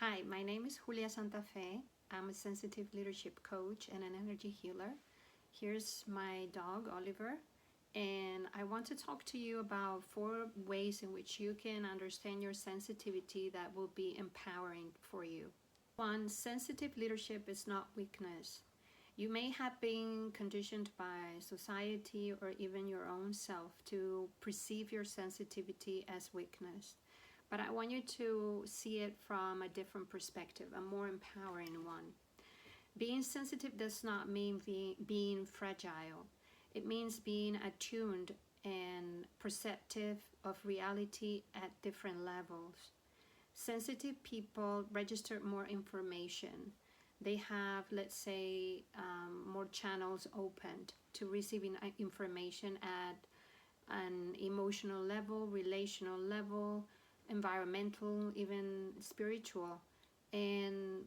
Hi, my name is Julia Santa Fe. I'm a sensitive leadership coach and an energy healer. Here's my dog, Oliver, and I want to talk to you about 4 ways in which you can understand your sensitivity that will be empowering for you. 1. Sensitive leadership is not weakness. You may have been conditioned by society or even your own self to perceive your sensitivity as weakness. But I want you to see it from a different perspective, a more empowering one. Being sensitive does not mean being fragile. It means being attuned and perceptive of reality at different levels. Sensitive people register more information. They have, let's say, more channels opened to receiving information at an emotional level, relational level, environmental, even spiritual. And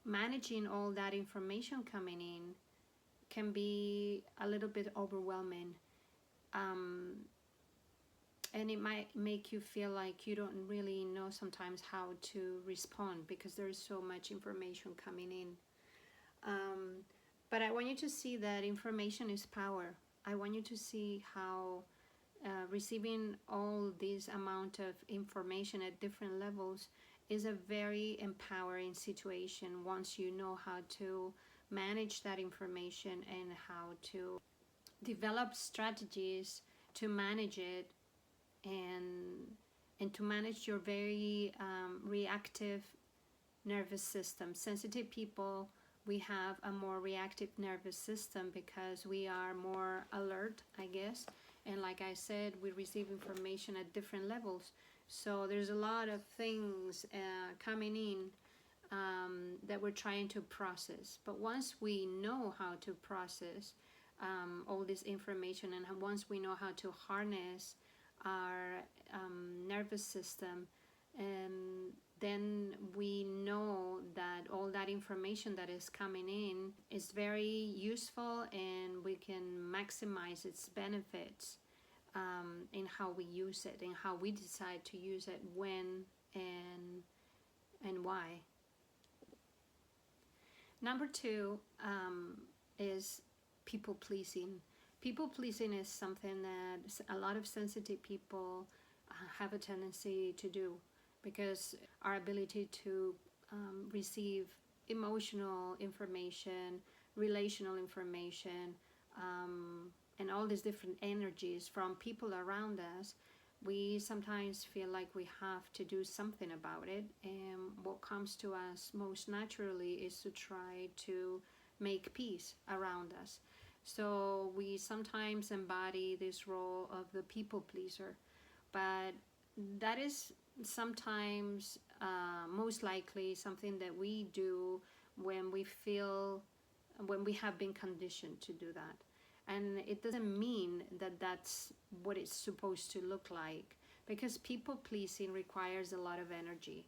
managing all that information coming in can be a little bit overwhelming. And it might make you feel like you don't really know sometimes how to respond because there's so much information coming in. But I want you to see that information is power. I want you to see how receiving all this amount of information at different levels is a very empowering situation once you know how to manage that information and how to develop strategies to manage it and to manage your very reactive nervous system. Sensitive people, we have a more reactive nervous system because we are more alert, I guess. And like I said, we receive information at different levels. So there's a lot of things coming in that we're trying to process. But once we know how to process all this information, and once we know how to harness our nervous system, then we know that all that information that is coming in is very useful and we can maximize its benefits in how we use it and how we decide to use it, when and why. Number 2 is people pleasing. People pleasing is something that a lot of sensitive people have a tendency to do, because our ability to receive emotional information, relational information, and all these different energies from people around us, we sometimes feel like we have to do something about it. And what comes to us most naturally is to try to make peace around us. So we sometimes embody this role of the people pleaser, but that is sometimes most likely something that we do when we have been conditioned to do that. And it doesn't mean that that's what it's supposed to look like, because people pleasing requires a lot of energy.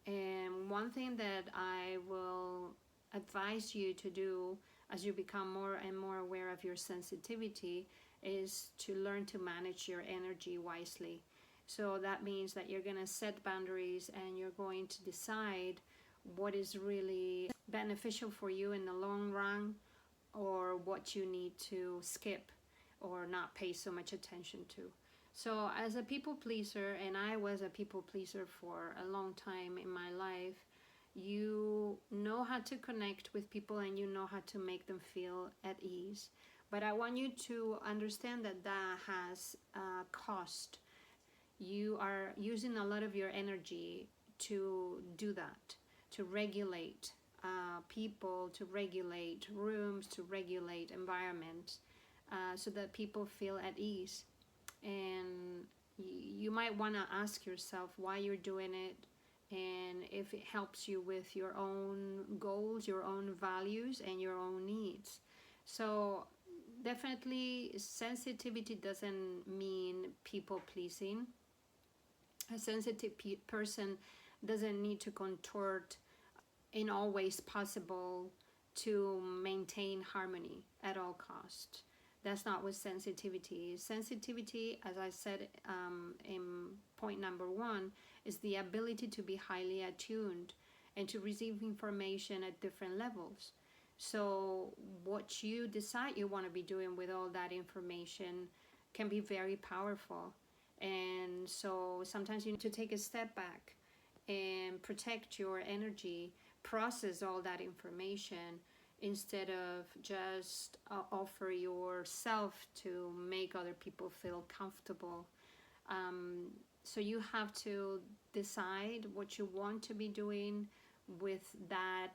And one thing that I will advise you to do as you become more and more aware of your sensitivity is to learn to manage your energy wisely. So that means that you're going to set boundaries and you're going to decide what is really beneficial for you in the long run, or what you need to skip or not pay so much attention to. So as a people pleaser, and I was a people pleaser for a long time in my life, you know how to connect with people and you know how to make them feel at ease. But I want you to understand that that has a cost. You are using a lot of your energy to do that, to regulate people, to regulate rooms, to regulate environments, so that people feel at ease. And you might want to ask yourself why you're doing it, and if it helps you with your own goals, your own values, and your own needs. So definitely sensitivity doesn't mean people pleasing. A sensitive person doesn't need to contort in all ways possible to maintain harmony at all costs. That's not what sensitivity is. Sensitivity, as I said in point number one is the ability to be highly attuned and to receive information at different levels. So what you decide you want to be doing with all that information can be very powerful. And so sometimes you need to take a step back and protect your energy, process all that information instead of just offer yourself to make other people feel comfortable. So you have to decide what you want to be doing with that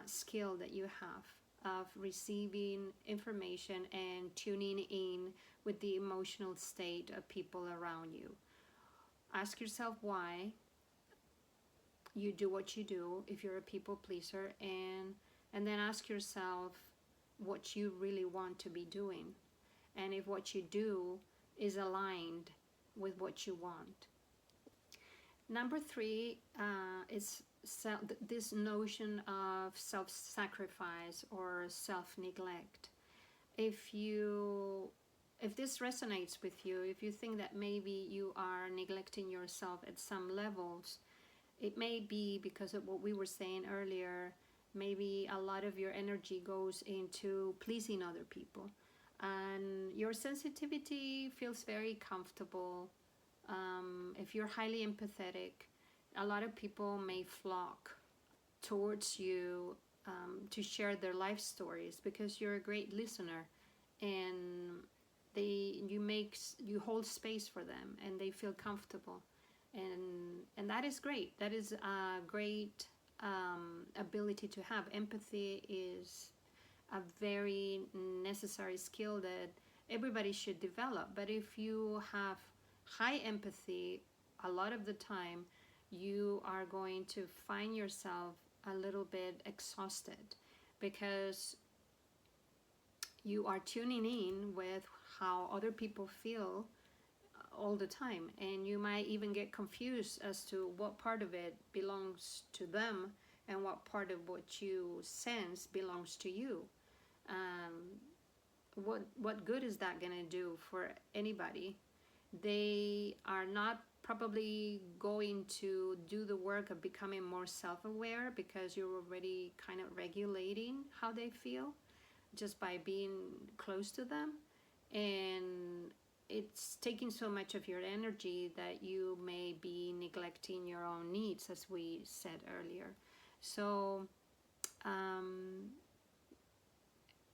skill that you have of receiving information and tuning in with the emotional state of people around you. Ask yourself why you do what you do if you're a people pleaser, and then ask yourself what you really want to be doing, and if what you do is aligned with what you want. Number three is this notion of self-sacrifice or self-neglect. If this resonates with you, if you think that maybe you are neglecting yourself at some levels, it may be because of what we were saying earlier. Maybe a lot of your energy goes into pleasing other people, and your sensitivity feels very comfortable. If you're highly empathetic, a lot of people may flock towards you to share their life stories because you're a great listener, and you hold space for them and they feel comfortable, and that is great. That is a great ability to have. Empathy is a very necessary skill that everybody should develop. But if you have high empathy, a lot of the time you are going to find yourself a little bit exhausted because you are tuning in with how other people feel all the time, and you might even get confused as to what part of it belongs to them and what part of what you sense belongs to you. What good is that going to do for anybody? They are not probably going to do the work of becoming more self-aware because you're already kind of regulating how they feel just by being close to them, and it's taking so much of your energy that you may be neglecting your own needs, as we said earlier. So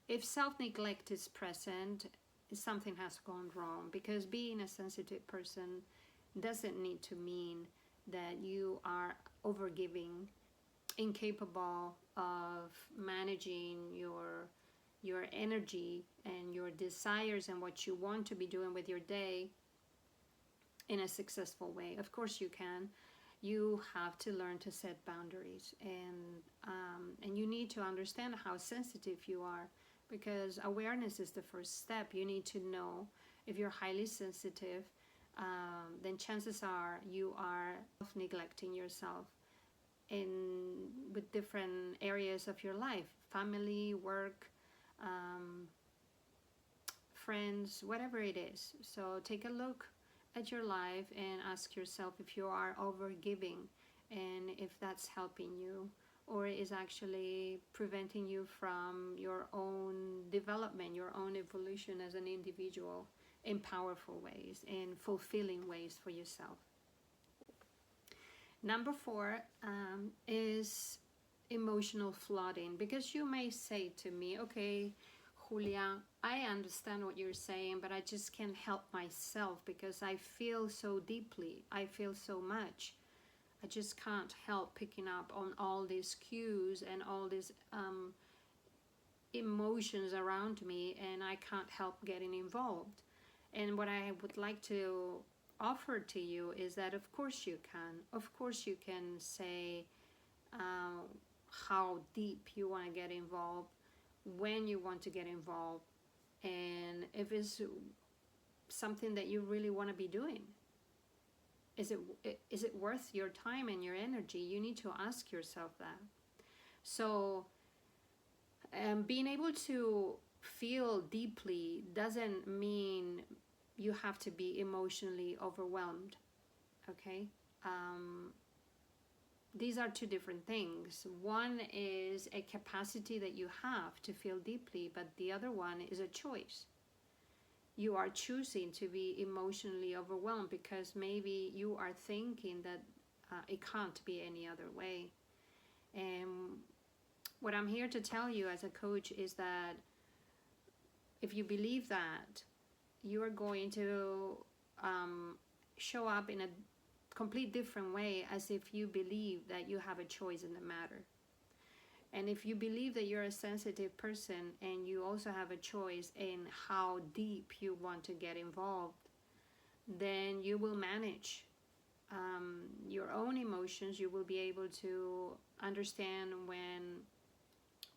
if self-neglect is present, something has gone wrong, because being a sensitive person doesn't need to mean that you are overgiving, incapable of managing your energy and your desires and what you want to be doing with your day in a successful way. Of course you can. You have to learn to set boundaries, and you need to understand how sensitive you are, because awareness is the first step. You need to know if you're highly sensitive, then chances are you are neglecting yourself with different areas of your life, family, work, friends, whatever it is. So take a look at your life and ask yourself if you are overgiving, and if that's helping you or is actually preventing you from your own development, your own evolution as an individual in powerful ways and fulfilling ways for yourself. Number four is emotional flooding, because you may say to me, okay, Julia, I understand what you're saying, but I just can't help myself because I feel so deeply, I feel so much. I just can't help picking up on all these cues and all these emotions around me, and I can't help getting involved. And what I would like to offer to you is that of course you can. Of course you can say how deep you want to get involved, when you want to get involved, and if it's something that you really want to be doing. Is it worth your time and your energy? You need to ask yourself that. So being able to feel deeply doesn't mean you have to be emotionally overwhelmed. okay? These are two different things. One is a capacity that you have to feel deeply, but the other one is a choice. You are choosing to be emotionally overwhelmed because maybe you are thinking that it can't be any other way. And what I'm here to tell you as a coach is that if you believe that, you are going to show up in a complete different way as if you believe that you have a choice in the matter. And if you believe that you're a sensitive person and you also have a choice in how deep you want to get involved, then you will manage your own emotions. You will be able to understand when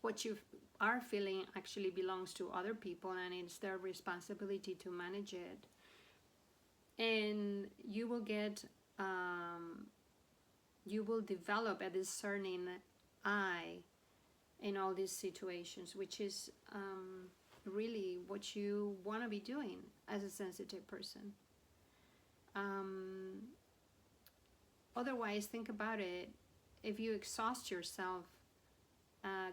what you are feeling actually belongs to other people and it's their responsibility to manage it. And you will get, you will develop a discerning eye in all these situations, which is really what you want to be doing as a sensitive person. Otherwise, think about it. If you exhaust yourself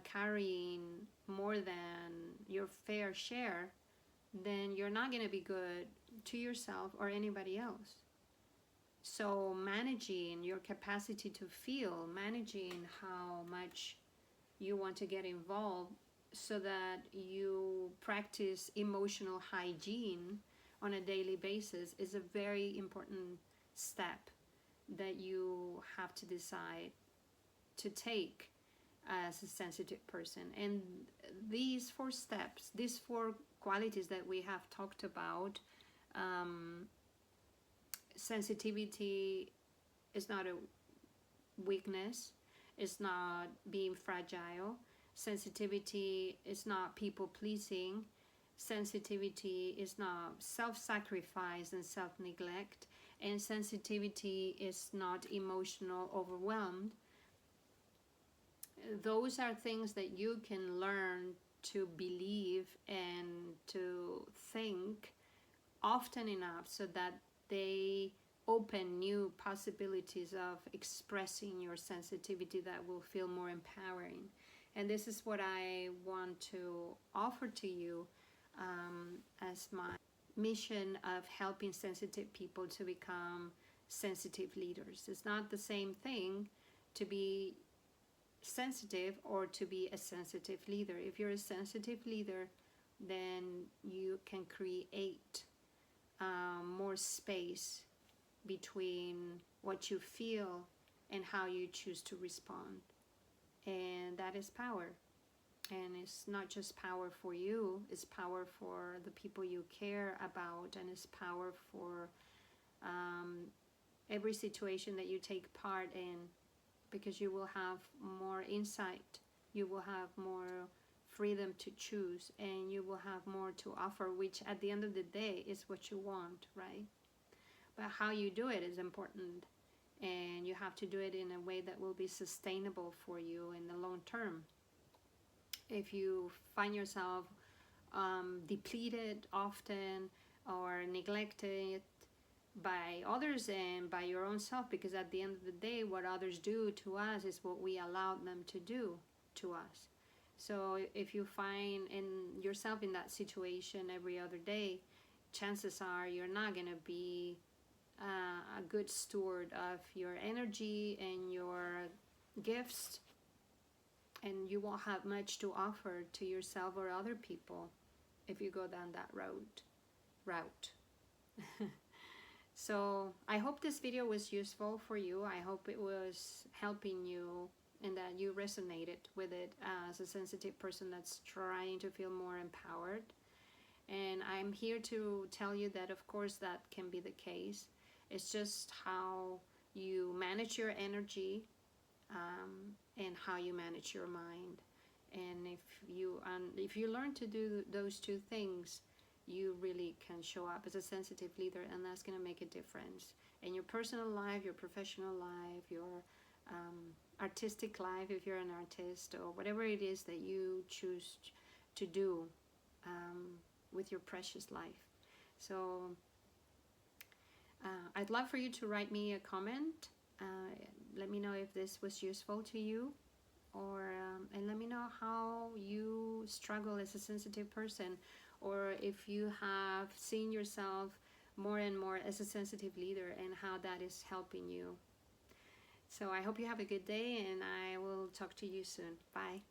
carrying more than your fair share, then you're not going to be good to yourself or anybody else. So managing your capacity to feel, managing how much you want to get involved so that you practice emotional hygiene on a daily basis is a very important step that you have to decide to take as a sensitive person. And these 4 steps, these 4 qualities that we have talked about, sensitivity is not a weakness, it's not being fragile. Sensitivity is not people pleasing. Sensitivity is not self-sacrifice and self-neglect. And sensitivity is not emotional overwhelmed. Those are things that you can learn to believe and to think often enough so that they open new possibilities of expressing your sensitivity that will feel more empowering. And this is what I want to offer to you as my mission of helping sensitive people to become sensitive leaders. It's not the same thing to be sensitive or to be a sensitive leader. If you're a sensitive leader, then you can create more space between what you feel and how you choose to respond. And that is power. And it's not just power for you, it's power for the people you care about, and it's power for every situation that you take part in, because you will have more insight, you will have more freedom to choose, and you will have more to offer, which at the end of the day is what you want, right? But how you do it is important, and you have to do it in a way that will be sustainable for you in the long term. If you find yourself depleted often or neglected by others and by your own self, because at the end of the day what others do to us is what we allow them to do to us. So if you find yourself in that situation every other day, chances are you're not going to be a good steward of your energy and your gifts, and you won't have much to offer to yourself or other people if you go down that route. So I hope this video was useful for you. I hope it was helping you and that you resonated with it as a sensitive person that's trying to feel more empowered. And I'm here to tell you that of course that can be the case. It's just how you manage your energy and how you manage your mind. And if you learn to do those 2 things, you really can show up as a sensitive leader, and that's going to make a difference in your personal life, your professional life, your artistic life if you're an artist, or whatever it is that you choose to do with your precious life. So I'd love for you to write me a comment. Let me know if this was useful to you, or and let me know how you struggle as a sensitive person, or if you have seen yourself more and more as a sensitive leader and how that is helping you. So I hope you have a good day, and I will talk to you soon. Bye.